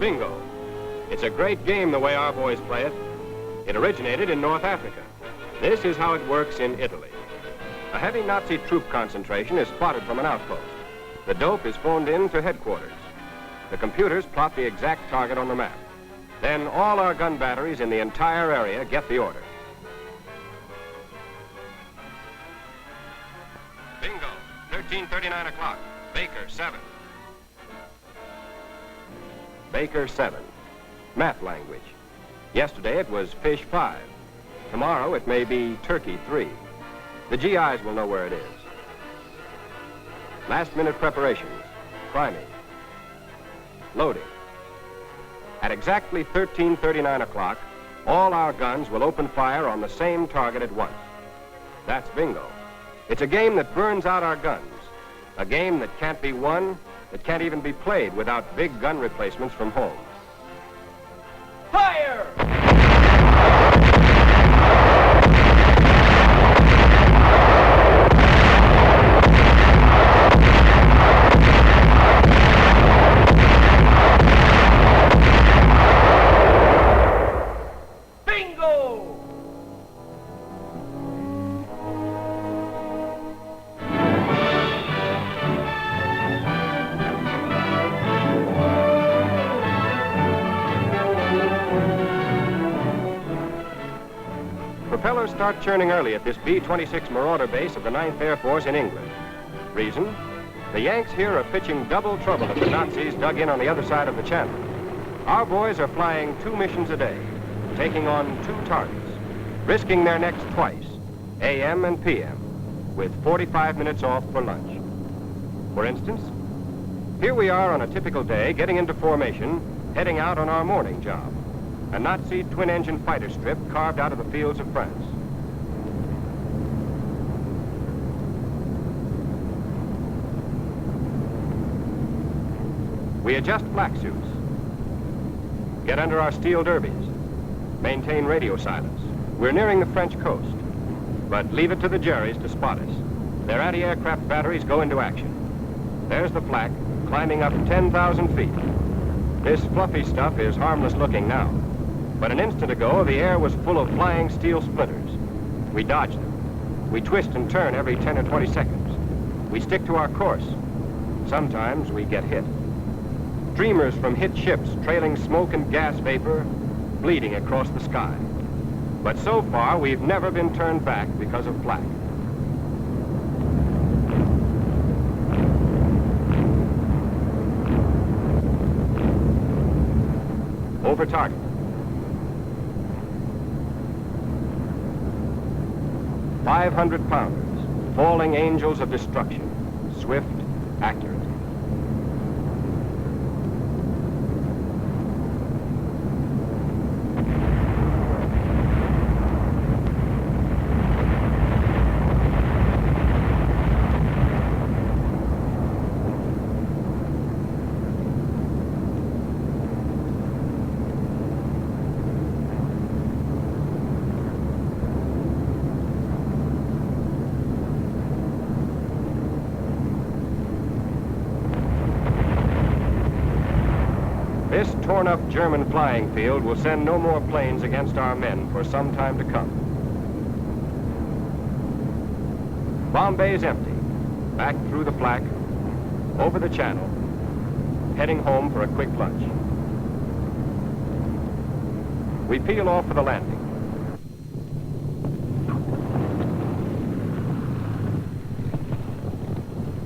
Bingo. It's a great game the way our boys play it. It originated in North Africa. This is how it works in Italy. A heavy Nazi troop concentration is spotted from an outpost. The dope is phoned in to headquarters. The computers plot the exact target on the map. Then all our gun batteries in the entire area get the order. Bingo, 13:39 o'clock. Baker, 7. Baker, 7. Math language. Yesterday it was fish, 5. Tomorrow it may be turkey, 3. The GIs will know where it is. Last-minute preparations. Priming. Loading. At exactly 13:39 o'clock, all our guns will open fire on the same target at once. That's bingo. It's a game that burns out our guns. A game that can't be won, that can't even be played without big gun replacements from home. Fire! Propellers start churning early at this B-26 Marauder base of the 9th Air Force in England. Reason? The Yanks here are pitching double trouble if the Nazis dug in on the other side of the channel. Our boys are flying 2 missions a day, taking on 2 targets, risking their necks twice, AM and PM, with 45 minutes off for lunch. For instance, here we are on a typical day, getting into formation, heading out on our morning job. A Nazi twin-engine fighter strip carved out of the fields of France. We adjust flak suits, get under our steel derbies, maintain radio silence. We're nearing the French coast, but leave it to the Jerrys to spot us. Their anti-aircraft batteries go into action. There's the flak, climbing up 10,000 feet. This fluffy stuff is harmless looking now. But an instant ago, the air was full of flying steel splinters. We dodge them. We twist and turn every 10 or 20 seconds. We stick to our course. Sometimes we get hit. Streamers from hit ships trailing smoke and gas vapor, bleeding across the sky. But so far, we've never been turned back because of flak. Over target. 500-pounders, falling angels of destruction, swift, accurate. This torn-up German flying field will send no more planes against our men for some time to come. Bombay's empty. Back through the flak, over the channel, heading home for a quick lunch. We peel off for the landing.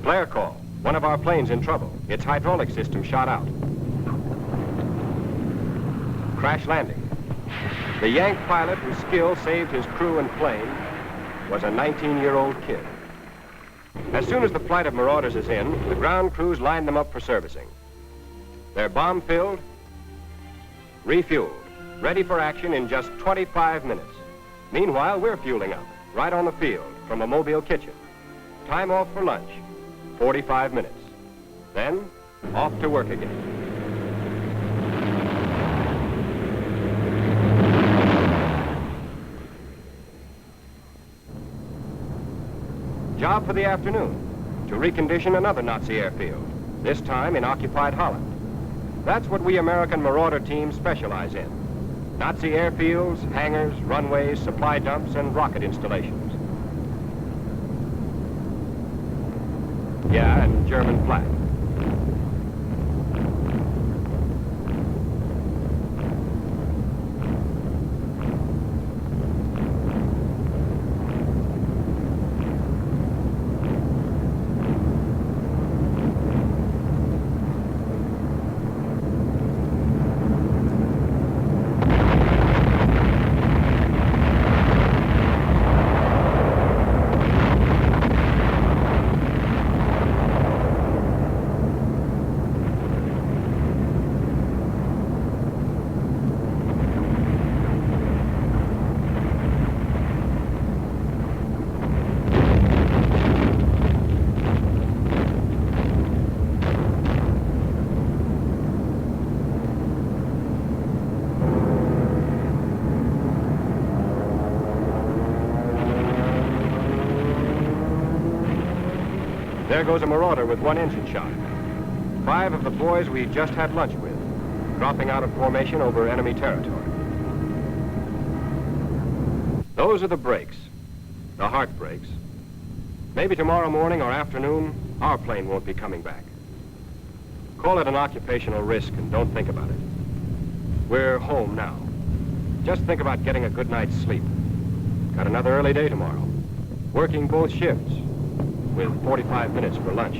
Flare call. One of our planes in trouble. Its hydraulic system shot out. Crash landing. The Yank pilot whose skill saved his crew and plane was a 19-year-old kid. As soon as the flight of Marauders is in, the ground crews line them up for servicing. They're bomb-filled, refueled, ready for action in just 25 minutes. Meanwhile, we're fueling up, right on the field, from a mobile kitchen. Time off for lunch, 45 minutes. Then, off to work again. Job for the afternoon, to recondition another Nazi airfield, this time in occupied Holland. That's what we American Marauder teams specialize in. Nazi airfields, hangars, runways, supply dumps, and rocket installations. Yeah, and German flag. There goes a Marauder with one engine shot. 5 of the boys we just had lunch with, dropping out of formation over enemy territory. Those are the breaks, the heartbreaks. Maybe tomorrow morning or afternoon, our plane won't be coming back. Call it an occupational risk and don't think about it. We're home now. Just think about getting a good night's sleep. Got another early day tomorrow. Working both shifts, with 45 minutes for lunch.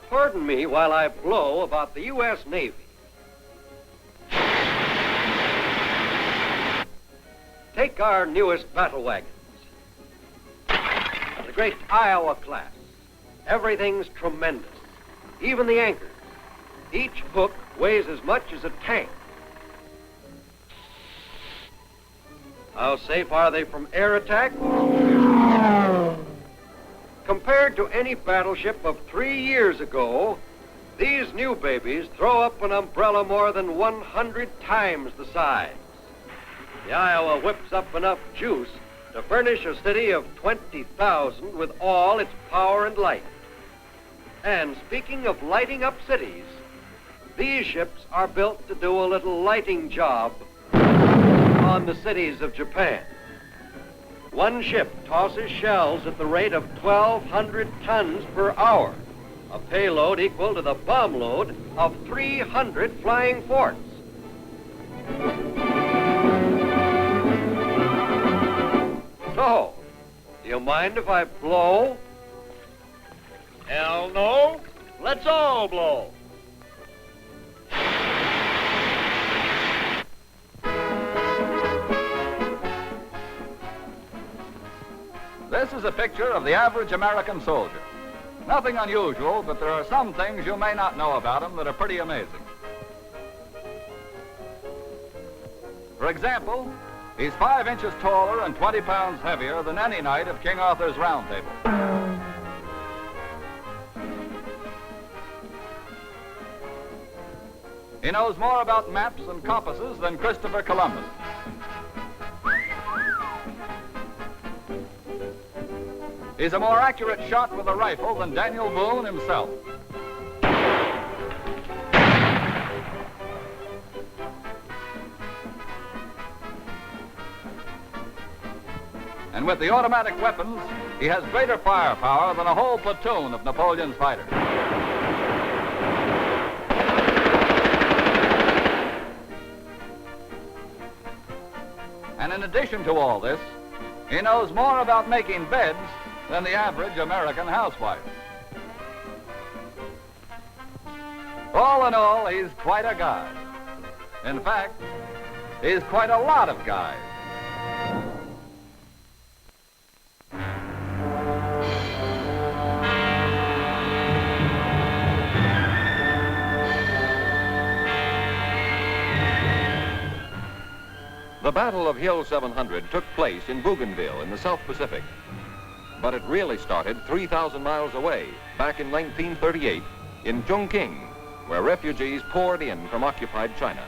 Pardon me while I blow about the U.S. Navy. Take our newest Battlewagons. The great Iowa class. Everything's tremendous. Even the anchors. Each hook weighs as much as a tank. How safe are they from air attack? Compared to any battleship of 3 years ago, these new babies throw up an umbrella more than 100 times the size. The Iowa whips up enough juice to furnish a city of 20,000 with all its power and light. And speaking of lighting up cities, these ships are built to do a little lighting job on the cities of Japan. One ship tosses shells at the rate of 1,200 tons per hour, a payload equal to the bomb load of 300 flying forts. So, do you mind if I blow? Hell no. Let's all blow. This is a picture of the average American soldier. Nothing unusual, but there are some things you may not know about him that are pretty amazing. For example, he's 5 inches taller and 20 pounds heavier than any knight of King Arthur's Round Table. He knows more about maps and compasses than Christopher Columbus. He's a more accurate shot with a rifle than Daniel Boone himself. And with the automatic weapons, he has greater firepower than a whole platoon of Napoleon's fighters. And in addition to all this, he knows more about making beds than the average American housewife. All in all, he's quite a guy. In fact, he's quite a lot of guys. The Battle of Hill 700 took place in Bougainville in the South Pacific. But it really started 3,000 miles away, back in 1938, in Chongqing, where refugees poured in from occupied China.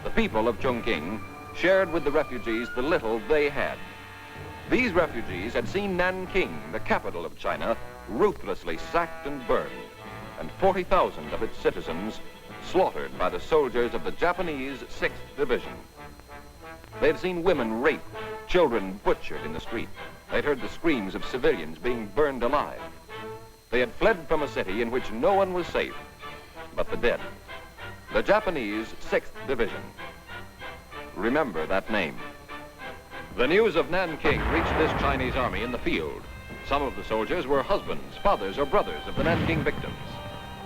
The people of Chongqing shared with the refugees the little they had. These refugees had seen Nanking, the capital of China, ruthlessly sacked and burned, and 40,000 of its citizens slaughtered by the soldiers of the Japanese 6th Division. They had seen women raped, children butchered in the street. They'd heard the screams of civilians being burned alive. They had fled from a city in which no one was safe but the dead. The Japanese 6th Division. Remember that name. The news of Nanking reached this Chinese army in the field. Some of the soldiers were husbands, fathers, or brothers of the Nanking victims.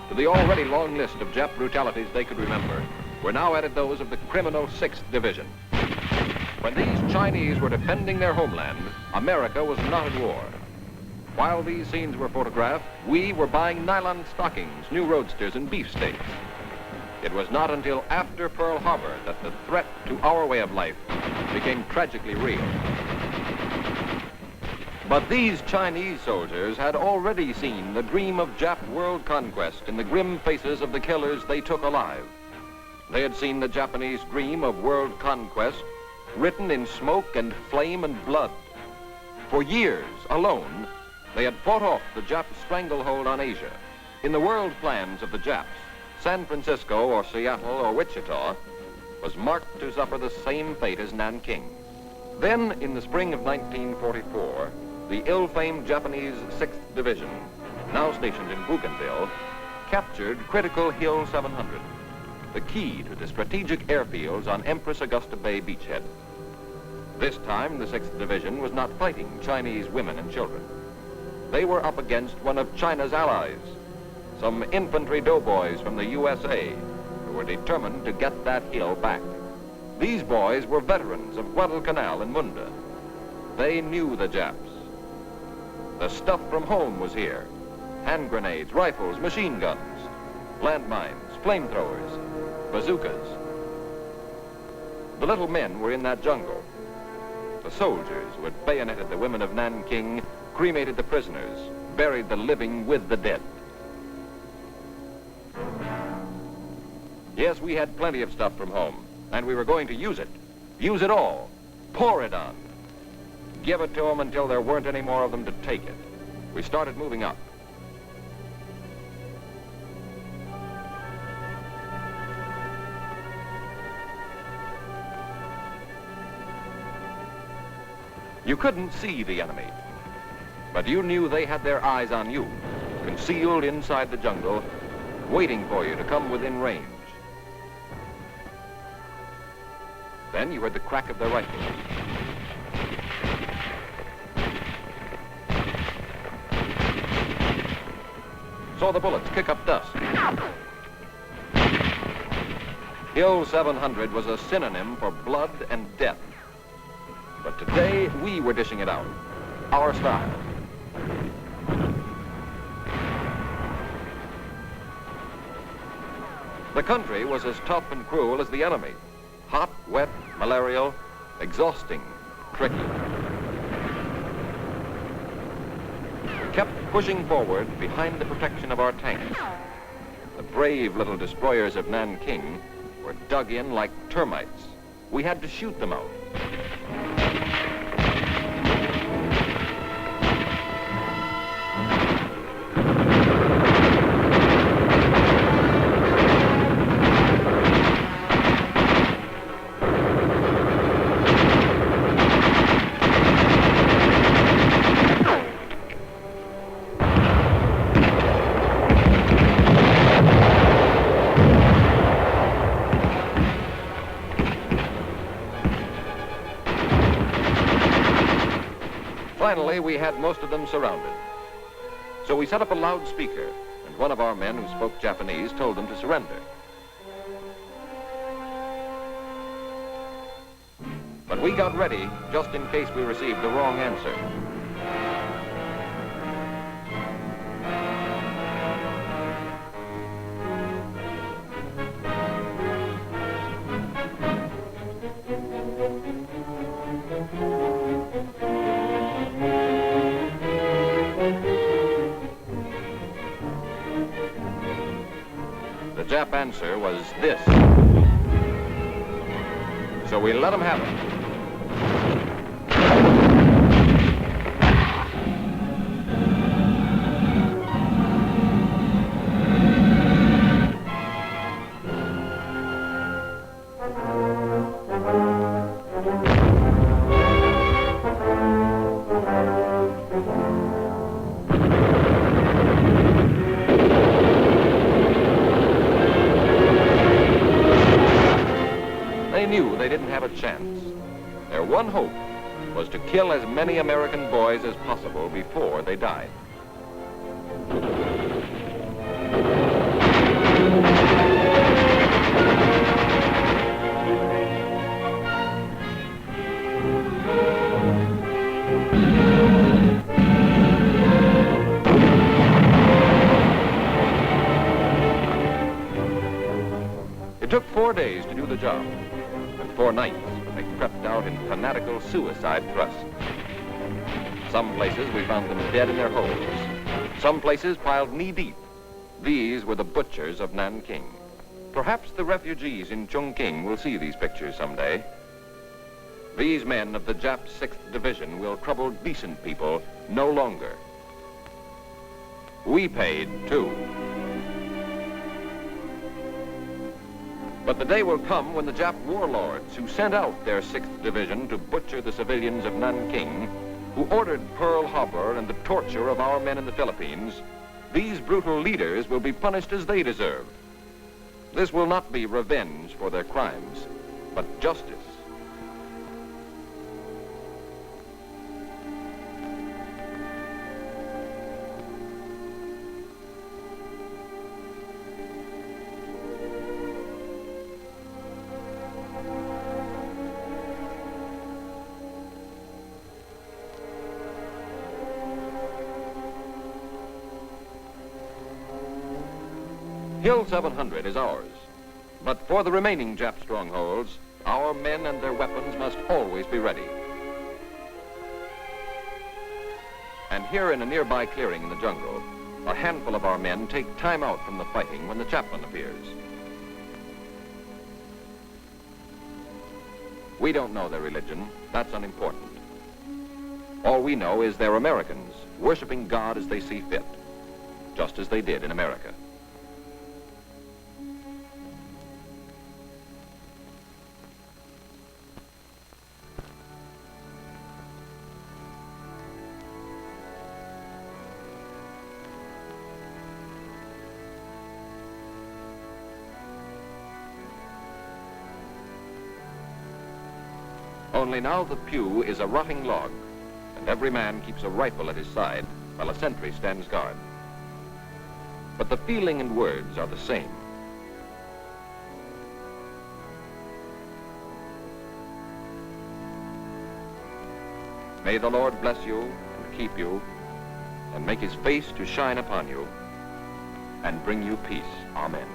To the already long list of Jap brutalities they could remember were now added those of the criminal 6th Division. When these Chinese were defending their homeland, America was not at war. While these scenes were photographed, we were buying nylon stockings, new roadsters, and beefsteaks. It was not until after Pearl Harbor that the threat to our way of life became tragically real. But these Chinese soldiers had already seen the dream of Jap world conquest in the grim faces of the killers they took alive. They had seen the Japanese dream of world conquest written in smoke and flame and blood. For years alone, they had fought off the Jap stranglehold on Asia. In the world plans of the Japs, San Francisco or Seattle or Wichita was marked to suffer the same fate as Nanking. Then, in the spring of 1944, the ill-famed Japanese 6th Division, now stationed in Bougainville, captured critical Hill 700, the key to the strategic airfields on Empress Augusta Bay beachhead. This time, the 6th Division was not fighting Chinese women and children. They were up against one of China's allies, some infantry doughboys from the USA who were determined to get that hill back. These boys were veterans of Guadalcanal and Munda. They knew the Japs. The stuff from home was here. Hand grenades, rifles, machine guns, landmines, flamethrowers, bazookas. The little men were in that jungle. The soldiers who had bayoneted the women of Nanking, cremated the prisoners, buried the living with the dead. Yes, we had plenty of stuff from home, and we were going to use it. Use it all. Pour it on. Give it to them until there weren't any more of them to take it. We started moving up. You couldn't see the enemy, but you knew they had their eyes on you, concealed inside the jungle, waiting for you to come within range. Then you heard the crack of their rifles. Saw the bullets kick up dust. Hill 700 was a synonym for blood and death. But today, we were dishing it out, our style. The country was as tough and cruel as the enemy. Hot, wet, malarial, exhausting, tricky. We kept pushing forward behind the protection of our tanks. The brave little destroyers of Nanking were dug in like termites. We had to shoot them out. Finally, we had most of them surrounded. So we set up a loudspeaker, and one of our men who spoke Japanese told them to surrender. But we got ready just in case we received the wrong answer. Jap answer was this. So we let them have it. They knew they didn't have a chance. Their one hope was to kill as many American boys as possible before they died. It took 4 days to do the job. 4 nights, they crept out in fanatical suicide thrust. Some places we found them dead in their holes. Some places piled knee-deep. These were the butchers of Nanking. Perhaps the refugees in Chongqing will see these pictures someday. These men of the Jap 6th Division will trouble decent people no longer. We paid, too. But the day will come when the Jap warlords who sent out their 6th Division to butcher the civilians of Nanking, who ordered Pearl Harbor and the torture of our men in the Philippines, these brutal leaders will be punished as they deserve. This will not be revenge for their crimes, but justice. Hill 700 is ours, but for the remaining Jap strongholds, our men and their weapons must always be ready. And here in a nearby clearing in the jungle, a handful of our men take time out from the fighting when the chaplain appears. We don't know their religion. That's unimportant. All we know is they're Americans, worshiping God as they see fit, just as they did in America. Only now the pew is a rotting log, and every man keeps a rifle at his side while a sentry stands guard. But the feeling and words are the same. May the Lord bless you and keep you, and make his face to shine upon you, and bring you peace. Amen.